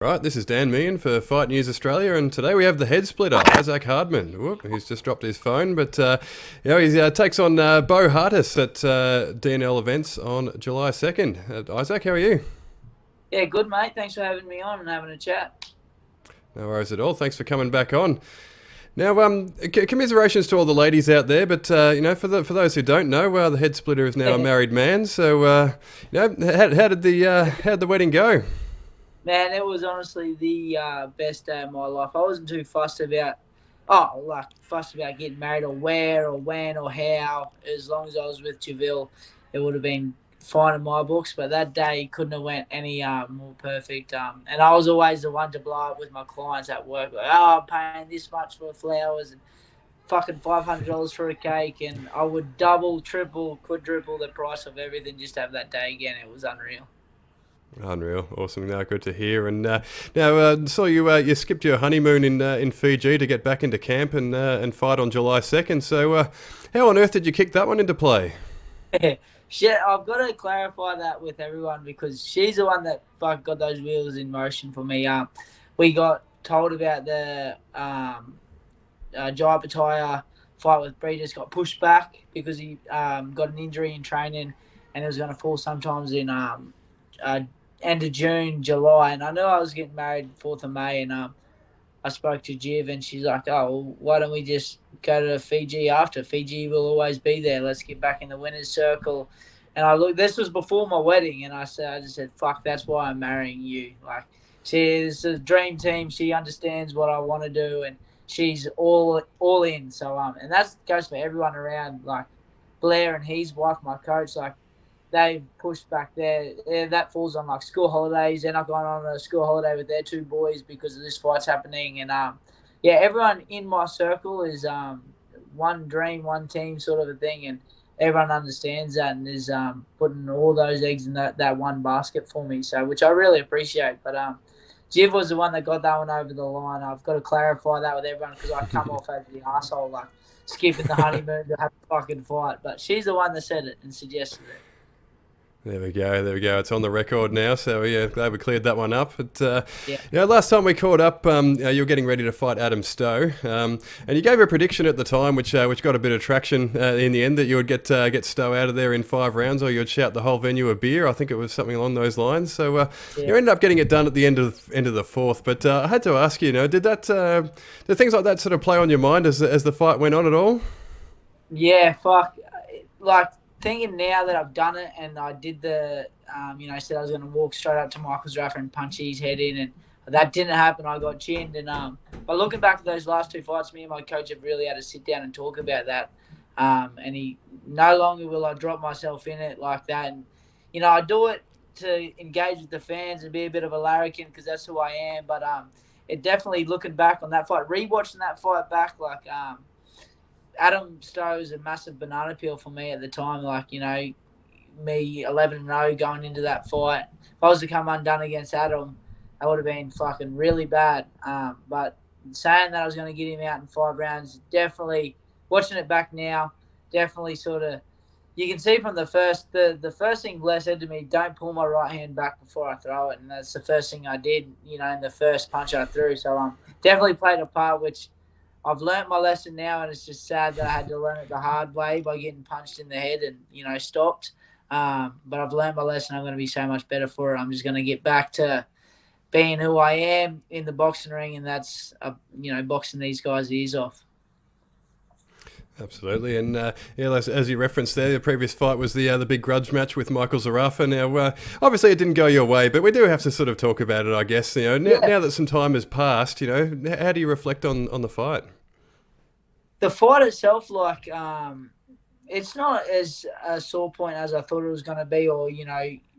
Right, this is Dan Meehan for Fight News Australia, and today we have the Headsplitter, Issac Hardman. Whoop, he's just dropped his phone, but he takes on Beau Hartas at D&L Events on July 2nd. Isaac, how are you? Yeah, good mate. Thanks for having me on and having a chat. No worries at all. Thanks for coming back on. Now, commiserations to all the ladies out there, but for those who don't know, the Headsplitter is now a married man. So, how did the wedding go? Man, it was honestly the best day of my life. I wasn't too fussed about getting married or where or when or how. As long as I was with Javille, it would have been fine in my books. But that day couldn't have went any more perfect. And I was always the one to blow up with my clients at work. Like, I'm paying this much for flowers and fucking $500 for a cake, and I would double, triple, quadruple the price of everything just to have that day again. It was unreal. Unreal, awesome. Now, good to hear. And saw you skipped your honeymoon in Fiji to get back into camp and fight on July 2nd. So, how on earth did you kick that one into play? Shit, I've got to clarify that with everyone because she's the one that got those wheels in motion for me. We got told about the Jai Pataya fight with Bree just got pushed back because he got an injury in training and it was going to fall sometimes in end of June, July. And I knew I was getting married 4th of May, and I spoke to Jiv and she's like, oh, well, why don't we just go to Fiji after? Fiji will always be there. Let's get back in the winner's circle. And I looked, this was before my wedding, and I just said, fuck, that's why I'm marrying you. Like, she's a dream team. She understands what I want to do, and she's all in. So, and that goes for everyone around, like Blair and his wife, my coach, like, they pushed back there. Yeah, that falls on like school holidays. They're not going on a school holiday with their two boys because of this fight's happening. And everyone in my circle is one dream, one team sort of a thing, and everyone understands that and is putting all those eggs in that one basket for me. So, which I really appreciate. But Jiv was the one that got that one over the line. I've got to clarify that with everyone because I come off as the asshole, like skipping the honeymoon to have a fucking fight. But she's the one that said it and suggested it. There we go. There we go. It's on the record now. So yeah, glad we cleared that one up. But Yeah. last time we caught up, you were getting ready to fight Adam Stowe, and you gave a prediction at the time, which got a bit of traction in the end, that you would get Stowe out of there in 5 rounds, or you'd shout the whole venue a beer. I think it was something along those lines. So you ended up getting it done at the end of the 4th. But I had to ask you, did things like that sort of play on your mind as the fight went on at all? Yeah, fuck. Like, thinking now that I've done it and I did said I was going to walk straight up to Michael Zerafa and punch his head in, and that didn't happen. I got chinned. And but looking back at those last 2 fights, me and my coach have really had to sit down and talk about that. And he no longer will I drop myself in it like that. And, I do it to engage with the fans and be a bit of a larrikin because that's who I am. But it definitely, looking back on that fight, rewatching that fight back, like Adam Stowe's a massive banana peel for me at the time. Like, me 11-0 going into that fight. If I was to come undone against Adam, that would have been fucking really bad. But saying that I was going to get him out in 5 rounds, definitely, watching it back now, definitely sort of, you can see from the first thing Blair said to me, don't pull my right hand back before I throw it. And that's the first thing I did, in the first punch I threw. So definitely played a part, which I've learnt my lesson now, and it's just sad that I had to learn it the hard way by getting punched in the head and, stopped. But I've learnt my lesson. I'm going to be so much better for it. I'm just going to get back to being who I am in the boxing ring, and that's, boxing these guys' ears off. Absolutely, and as you referenced there, the previous fight was the big grudge match with Michael Zerafa. Now, obviously, it didn't go your way, but we do have to sort of talk about it, I guess. Now that some time has passed, how do you reflect on the fight? The fight itself, like, it's not as a sore point as I thought it was going to be. Or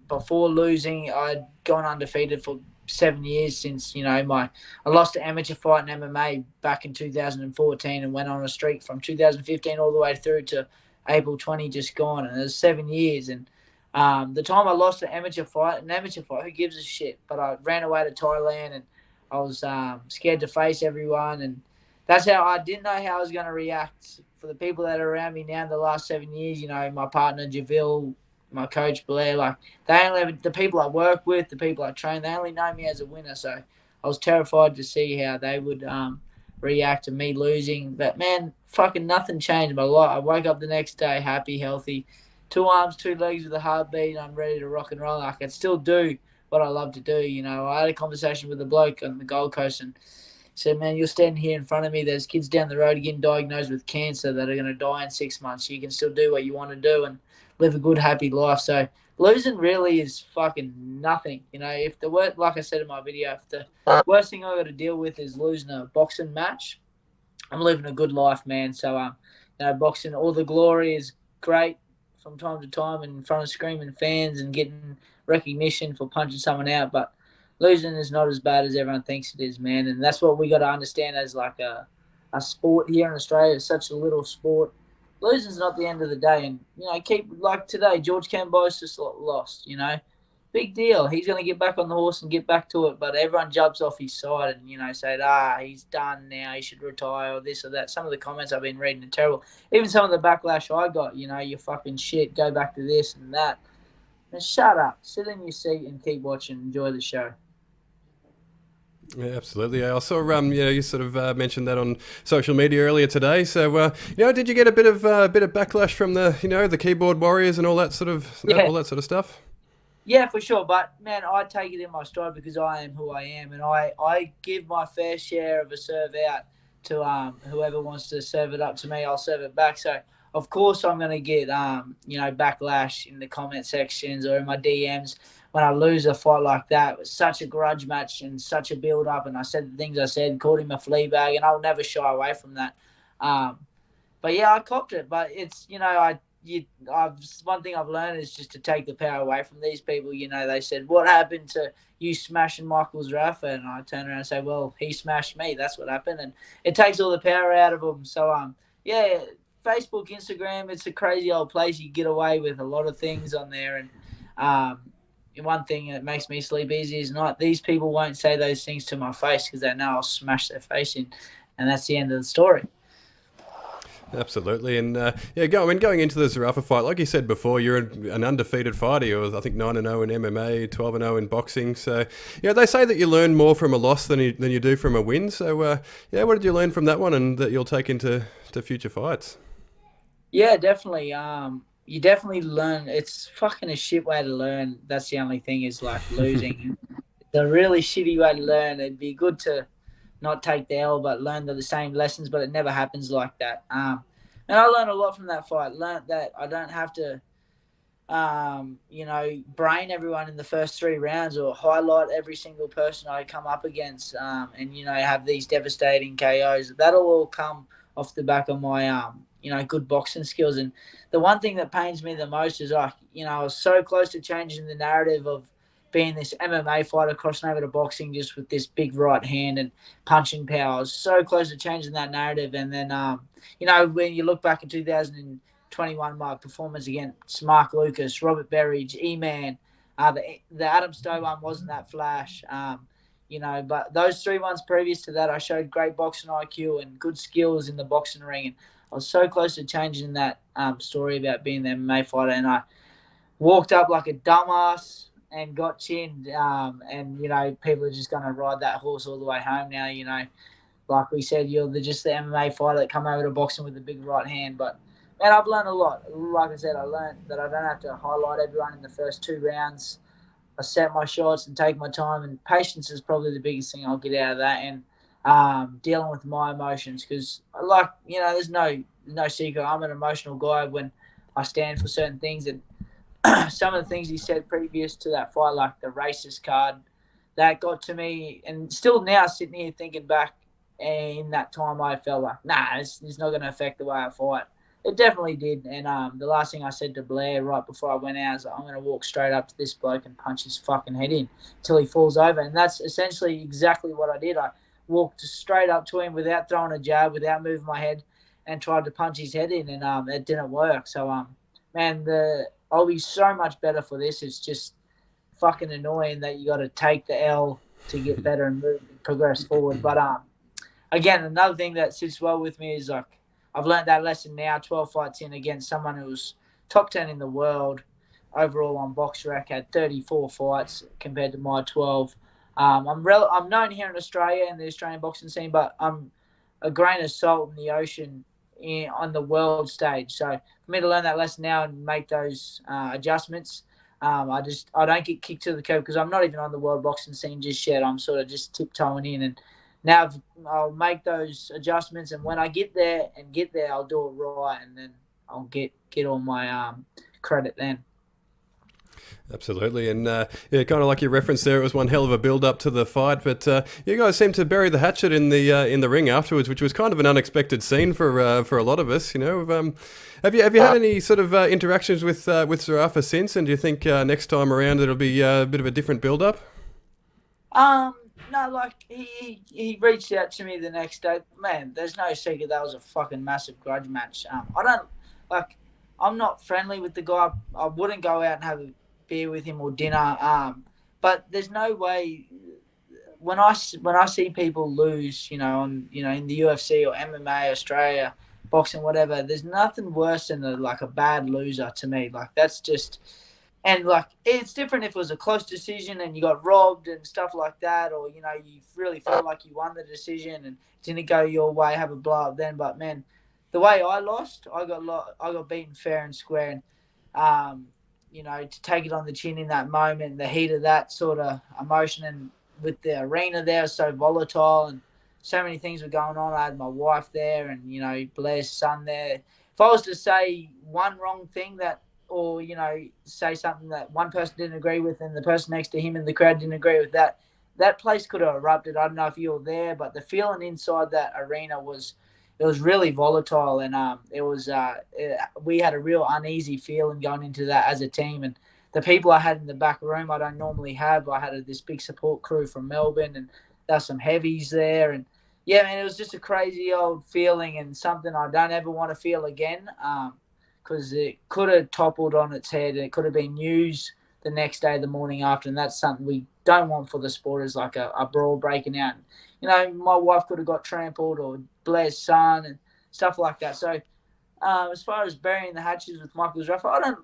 before losing, I'd gone undefeated for 7 years since, I lost an amateur fight in MMA back in 2014 and went on a streak from 2015 all the way through to April 20 just gone. And it was 7 years. And the time I lost an amateur fight, who gives a shit? But I ran away to Thailand and I was scared to face everyone. And that's how I didn't know how I was going to react. For the people that are around me now in the last 7 years, my partner Javille my coach Blair, like they only the people I work with, the people I train, they only know me as a winner. So I was terrified to see how they would react to me losing. But man, fucking nothing changed my life. I woke up the next day happy, healthy, 2 arms, 2 legs with a heartbeat. I'm ready to rock and roll. I can still do what I love to do. You know, I had a conversation with a bloke on the Gold Coast and said, man, you're standing here in front of me. There's kids down the road getting diagnosed with cancer that are going to die in 6 months. You can still do what you want to do and live a good, happy life. So losing really is fucking nothing. You know, if the worst, like I said in my video, if the worst thing I got to deal with is losing a boxing match, I'm living a good life, man. So, you know, boxing, all the glory is great from time to time in front of screaming fans and getting recognition for punching someone out, but losing is not as bad as everyone thinks it is, man. And that's what we got to understand as like a sport here in Australia. It's such a little sport. Losing's not the end of the day. And, you know, keep like today, George Cambo's just lost, you know. Big deal. He's going to get back on the horse and get back to it. But everyone jumps off his side and, you know, say, he's done now. He should retire or this or that. Some of the comments I've been reading are terrible. Even some of the backlash I got, you know, you're fucking shit. Go back to this and that. And shut up. Sit in your seat and keep watching. Enjoy the show. Yeah, absolutely. I saw, you sort of mentioned that on social media earlier today. So, did you get a bit of backlash from the keyboard warriors and all that sort of all that sort of stuff? Yeah, for sure. But, man, I take it in my stride because I am who I am. And I give my fair share of a serve out to whoever wants to serve it up to me. I'll serve it back. So, of course, I'm going to get, backlash in the comment sections or in my DMs when I lose a fight like that. It was such a grudge match and such a build-up. And I said the things I said, called him a flea bag, and I'll never shy away from that. But, yeah, I copped it. But it's, one thing I've learned is just to take the power away from these people. You know, they said, what happened to you smashing Michael Zerafa? And I turn around and say, well, he smashed me. That's what happened. And it takes all the power out of them. So, Facebook, Instagram, it's a crazy old place. You get away with a lot of things on there. And one thing that makes me sleep easy is not these people won't say those things to my face because they know I'll smash their face in. And that's the end of the story. Absolutely, and going into the Zerafa fight, like you said before, you're an undefeated fighter. You're, I think, 9-0 in MMA, 12-0 in boxing. So, they say that you learn more from a loss than you do from a win. So, what did you learn from that one, and that you'll take into future fights? Yeah, definitely. You definitely learn. It's fucking a shit way to learn. That's the only thing is like losing. It's a really shitty way to learn. It'd be good to not take the L, but learn the same lessons, but it never happens like that. And I learned a lot from that fight. Learned that I don't have to, brain everyone in the first 3 rounds or highlight every single person I come up against and, have these devastating KOs. That'll all come off the back of my, good boxing skills. And the one thing that pains me the most is, I was so close to changing the narrative of being this MMA fighter crossing over to boxing just with this big right hand and punching power. I was so close to changing that narrative. And then, when you look back at 2021, my performance against Mark Lucas, Robert Berridge, E-Man, the Adam Stowe one wasn't that flash. But those 3 months previous to that, I showed great boxing IQ and good skills in the boxing ring. And I was so close to changing that story about being the MMA fighter. And I walked up like a dumbass and got chinned, people are just going to ride that horse all the way home now, Like we said, you're just the MMA fighter that come over to boxing with a big right hand. But, man, I've learned a lot. Like I said, I learned that I don't have to highlight everyone in the first 2 rounds. I set my shots and take my time, and patience is probably the biggest thing I'll get out of that, and dealing with my emotions because, there's no secret. I'm an emotional guy when I stand for certain things, and some of the things he said previous to that fight, like the racist card, that got to me. And still now sitting here thinking back, in that time I felt like, it's not going to affect the way I fight. It definitely did. And the last thing I said to Blair right before I went out is, I'm going to walk straight up to this bloke and punch his fucking head in till he falls over. And that's essentially exactly what I did. I walked straight up to him without throwing a jab, without moving my head, and tried to punch his head in, and it didn't work. So, I'll be so much better for this. It's just fucking annoying that you got to take the L to get better and progress forward. But again, another thing that sits well with me is I've learned that lesson now, 12 fights in against someone who's top 10 in the world, overall on BoxRec, had 34 fights compared to my 12. I'm known here in Australia in the Australian boxing scene, but I'm a grain of salt in the ocean on the world stage. So for me to learn that lesson now and make those adjustments, I don't get kicked to the curb because I'm not even on the world boxing scene just yet. I'm sort of just tiptoeing in, and now I'll make those adjustments. And when I get there, I'll do it right, and then I'll get all my credit then. Absolutely, and yeah, kind of like you referenced there, it was one hell of a build-up to the fight. But you guys seemed to bury the hatchet in the ring afterwards, which was kind of an unexpected scene for a lot of us. You know, have you had any sort of interactions with Zerafa since? And do you think next time around it'll be a bit of a different build-up? No, like he reached out to me the next day. Man, there's no secret that was a fucking massive grudge match. I don't like. I'm not friendly with the guy. I wouldn't go out and have a beer with him or dinner. But there's no way when I see people lose, in the UFC or MMA, Australia, boxing, whatever. There's nothing worse than a bad loser to me. Like that's just. And like it's different if it was a close decision and you got robbed and stuff like that, or you really felt like you won the decision and didn't go your way, have a blow up then. But man, the way I lost, I got beaten fair and square, and to take it on the chin in that moment, the heat of that sort of emotion, and with the arena there so volatile and so many things were going on. I had my wife there, and Blair's son there. If I was to say one wrong thing or say something that one person didn't agree with and the person next to him in the crowd didn't agree with that place could have erupted. I don't know if you were there, but the feeling inside that arena was really volatile, and we had a real uneasy feeling going into that as a team. And the people I had in the back room I don't normally have. I had this big support crew from Melbourne, and there's some heavies there, and yeah, man, it was just a crazy old feeling and something I don't ever want to feel again. Because it could have toppled on its head. It could have been news the next day, the morning after, and that's something we don't want for the sport, is like a brawl breaking out. My wife could have got trampled, or Blair's son, and stuff like that. So as far as burying the hatches with Michael Zerafa,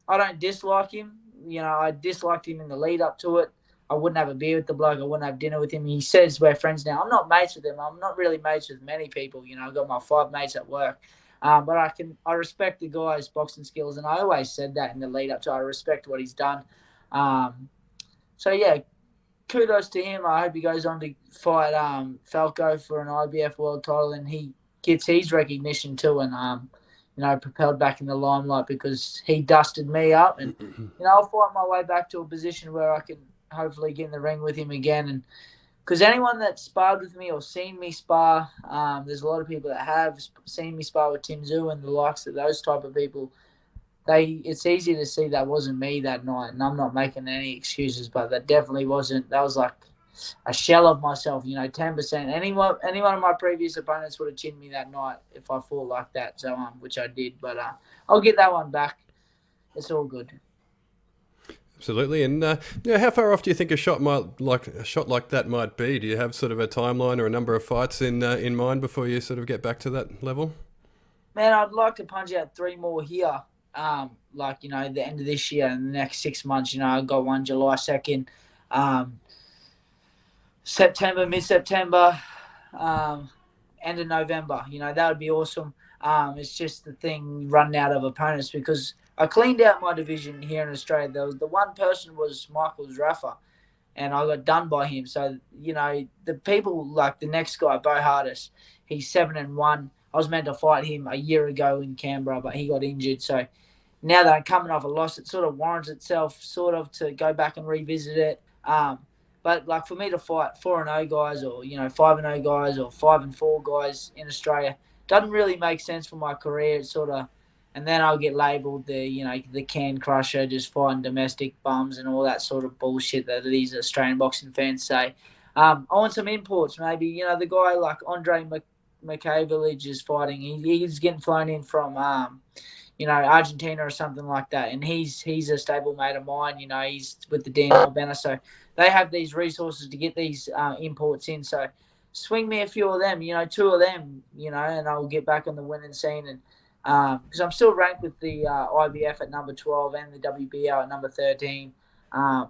I don't dislike him. I disliked him in the lead up to it. I wouldn't have a beer with the bloke. I wouldn't have dinner with him. He says we're friends now. I'm not mates with him. I'm not really mates with many people. I've got my 5 mates at work. But I respect the guy's boxing skills, and I always said that in the lead up to. I respect what he's done. So yeah, kudos to him. I hope he goes on to fight Falco for an IBF world title, and he gets his recognition too, and propelled back in the limelight, because he dusted me up, and I'll fight my way back to a position where I can hopefully get in the ring with him again. And because anyone that's sparred with me or seen me spar, there's a lot of people that have seen me spar with Tim Tszyu and the likes of those type of people. It's easy to see that wasn't me that night, and I'm not making any excuses, but that definitely wasn't. That was like a shell of myself, 10%. Anyone of my previous opponents would have chinned me that night if I fought like that, so which I did. But I'll get that one back. It's all good. Absolutely, and how far off do you think a shot like that might be? Do you have sort of a timeline or a number of fights in mind before you sort of get back to that level? Man, I'd like to punch out 3 more here. The end of this year and the next 6 months. I've got one July 2nd, mid-September, end of November. That would be awesome. It's just the thing running out of opponents, because I cleaned out my division here in Australia. The one person was Michael Zerafa, and I got done by him. So, the people like the next guy, Beau Hartas, he's 7-1. I was meant to fight him a year ago in Canberra, but he got injured. So now that I'm coming off a loss, it sort of warrants itself to go back and revisit it. But like for me to fight 4-0 guys, or 5-0 guys, or 5-4 guys in Australia doesn't really make sense for my career. It's and then I'll get labelled the can crusher, just fighting domestic bums and all that sort of bullshit that these Australian boxing fans say. I want some imports, maybe. The guy like Andre McCavillage is fighting. He's getting flown in from Argentina or something like that, and he's a stable mate of mine. He's with the D&L Events, so they have these resources to get these imports in. So swing me a few of them, 2 of them, and I'll get back on the winning scene. And because I'm still ranked with the IBF at number 12 and the WBO at number 13.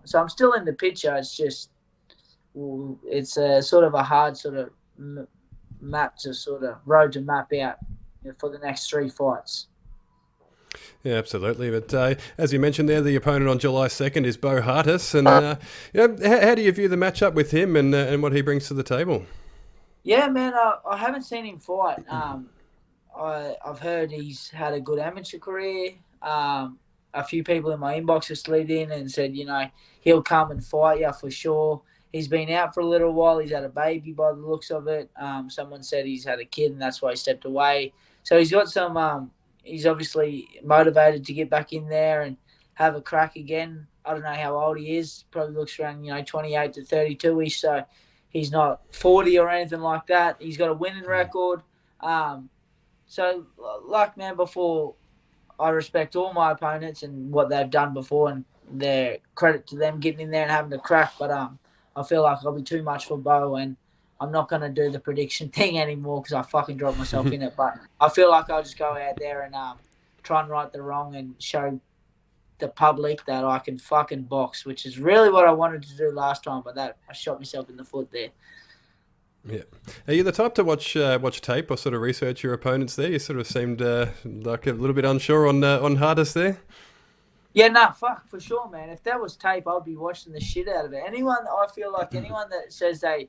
So I'm still in the picture. It's just it's a sort of a hard sort of map to sort of road to map out for the next 3 fights. Yeah, absolutely. But as you mentioned there, the opponent on July 2nd is Beau Hartas. And how do you view the matchup with him and what he brings to the table? Yeah, man, I haven't seen him fight. I've heard he's had a good amateur career. A few people in my inbox have slid in and said, he'll come and fight you for sure. He's been out for a little while. He's had a baby by the looks of it. Someone said he's had a kid and that's why he stepped away. So he's got some. He's obviously motivated to get back in there and have a crack again. I don't know how old he is. Probably looks around 28 to 32ish. So he's not 40 or anything like that. He's got a winning record. So, like, man, before I respect all my opponents and what they've done before, and their credit to them getting in there and having a crack. But I feel like I'll be too much for Beau, and I'm not going to do the prediction thing anymore because I fucking dropped myself in it. But I feel like I'll just go out there and try and right the wrong and show the public that I can fucking box, which is really what I wanted to do last time. But I shot myself in the foot there. Yeah. Are you the type to watch tape or sort of research your opponents there? You sort of seemed like a little bit unsure on Hardas there. Yeah, fuck, for sure, man. If that was tape, I'd be watching the shit out of it. Anyone that says they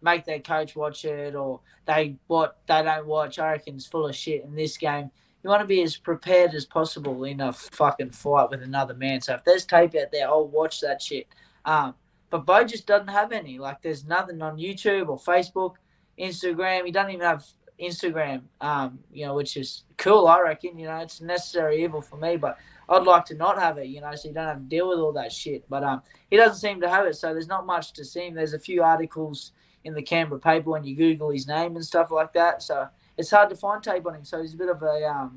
make their coach watch it or they don't watch, I reckon is full of shit in this game. You want to be as prepared as possible in a fucking fight with another man. So if there's tape out there, I'll watch that shit. But Beau just doesn't have any. Like, there's nothing on YouTube or Facebook, Instagram. He doesn't even have Instagram, which is cool, I reckon. It's a necessary evil for me, but I'd like to not have it, so you don't have to deal with all that shit. But he doesn't seem to have it, so there's not much to see him. There's a few articles in the Canberra paper when you Google his name and stuff like that, so it's hard to find tape on him. So he's a bit of a,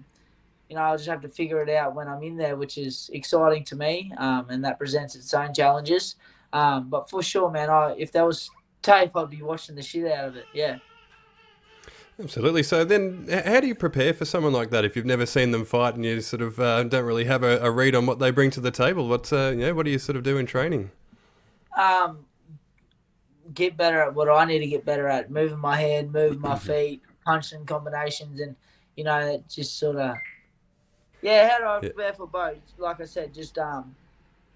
I'll just have to figure it out when I'm in there, which is exciting to me, and that presents its own challenges. But for sure, man, if there was tape, I'd be watching the shit out of it. Yeah. Absolutely. So then, how do you prepare for someone like that if you've never seen them fight and you sort of don't really have a read on what they bring to the table? What do you sort of do in training? Get better at what I need to get better at: moving my head, moving my feet, punching combinations, and just sort of how do I prepare for both? Like I said, just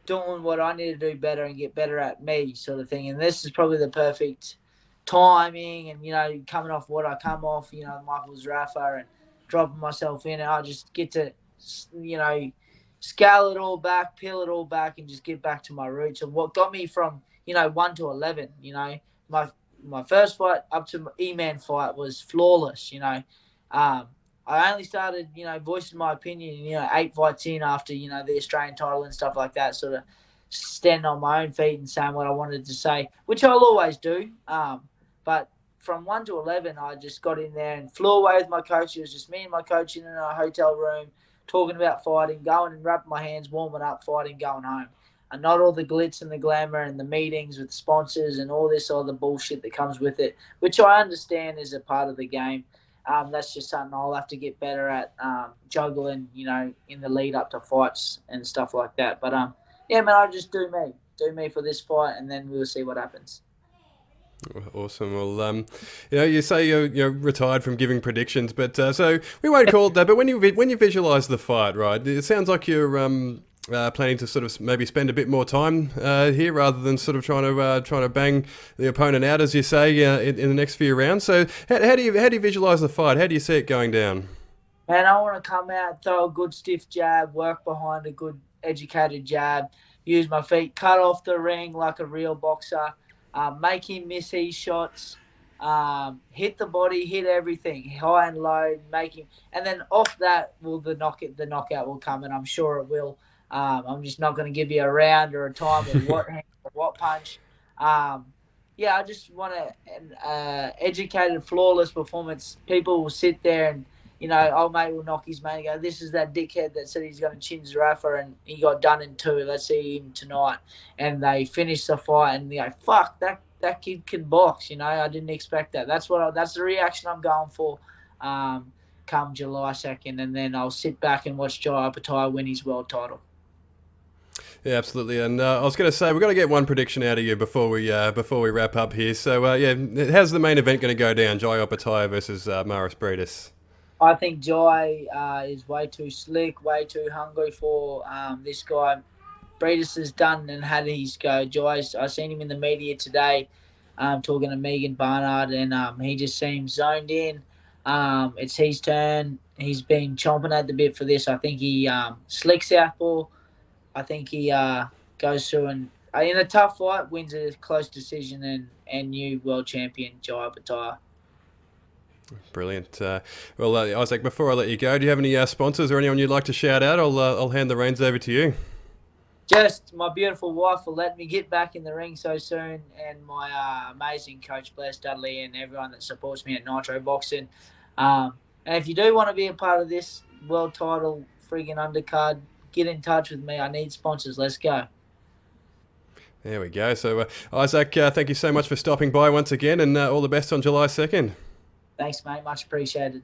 doing what I need to do better and get better at me, sort of thing. And this is probably the perfect timing and, coming off what I come off, Michael Zerafa and dropping myself in. I just get to, scale it all back, peel it all back and just get back to my roots of what got me from, 1 to 11. My first fight up to E-Man fight was flawless, I only started, voicing my opinion, 8 fights in after, the Australian title and stuff like that, sort of standing on my own feet and saying what I wanted to say, which I'll always do. But from 1 to 11, I just got in there and flew away with my coach. It was just me and my coach in a hotel room talking about fighting, going and wrapping my hands, warming up, fighting, going home. And not all the glitz and the glamour and the meetings with sponsors and all this other bullshit that comes with it, which I understand is a part of the game. That's just something I'll have to get better at juggling, in the lead up to fights and stuff like that. But, man, I just do me for this fight, and then we'll see what happens. Awesome. Well, you say you're retired from giving predictions, but so we won't call it that. But when you visualize the fight, right, it sounds like you're planning to sort of maybe spend a bit more time here rather than sort of trying to bang the opponent out, as you say, in the next few rounds. So how do you visualize the fight? How do you see it going down? Man, I want to come out, throw a good stiff jab, work behind a good educated jab, use my feet, cut off the ring like a real boxer, make him miss his shots, hit the body, hit everything, high and low, make him, and then off that the knockout will come, and I'm sure it will. I'm just not going to give you a round or a time or what hand or what punch. I just want an educated, flawless performance. People will sit there and, old mate will knock his mate and go, this is that dickhead that said he's going to chin Zerafa and he got done in 2. Let's see him tonight. And they finish the fight and they go, fuck, that kid can box. I didn't expect that. That's the reaction I'm going for. come July 2nd, and then I'll sit back and watch Jai Opetaia win his world title. Yeah, absolutely. And I was going to say we've got to get one prediction out of you before we wrap up here. So yeah, how's the main event going to go down? Jai Opetaia versus Maris Breedis. I think Jai is way too slick, way too hungry for this guy. Breedis has done and had his go. Jai's, I seen him in the media today talking to Megan Barnard, and he just seems zoned in. It's his turn. He's been chomping at the bit for this. I think he slicks southpaw. I think he goes through and in a tough fight wins a close decision and new world champion Jai Opetaia. Brilliant. Well, Isaac, before I let you go, do you have any sponsors or anyone you'd like to shout out? I'll hand the reins over to you. Just my beautiful wife for letting me get back in the ring so soon, and my amazing coach Blair Studley and everyone that supports me at Nitro Boxing. And if you do want to be a part of this world title friggin' undercard, get in touch with me. I need sponsors. Let's go. There we go. So, Isaac, thank you so much for stopping by once again, and all the best on July 2nd. Thanks, mate. Much appreciated.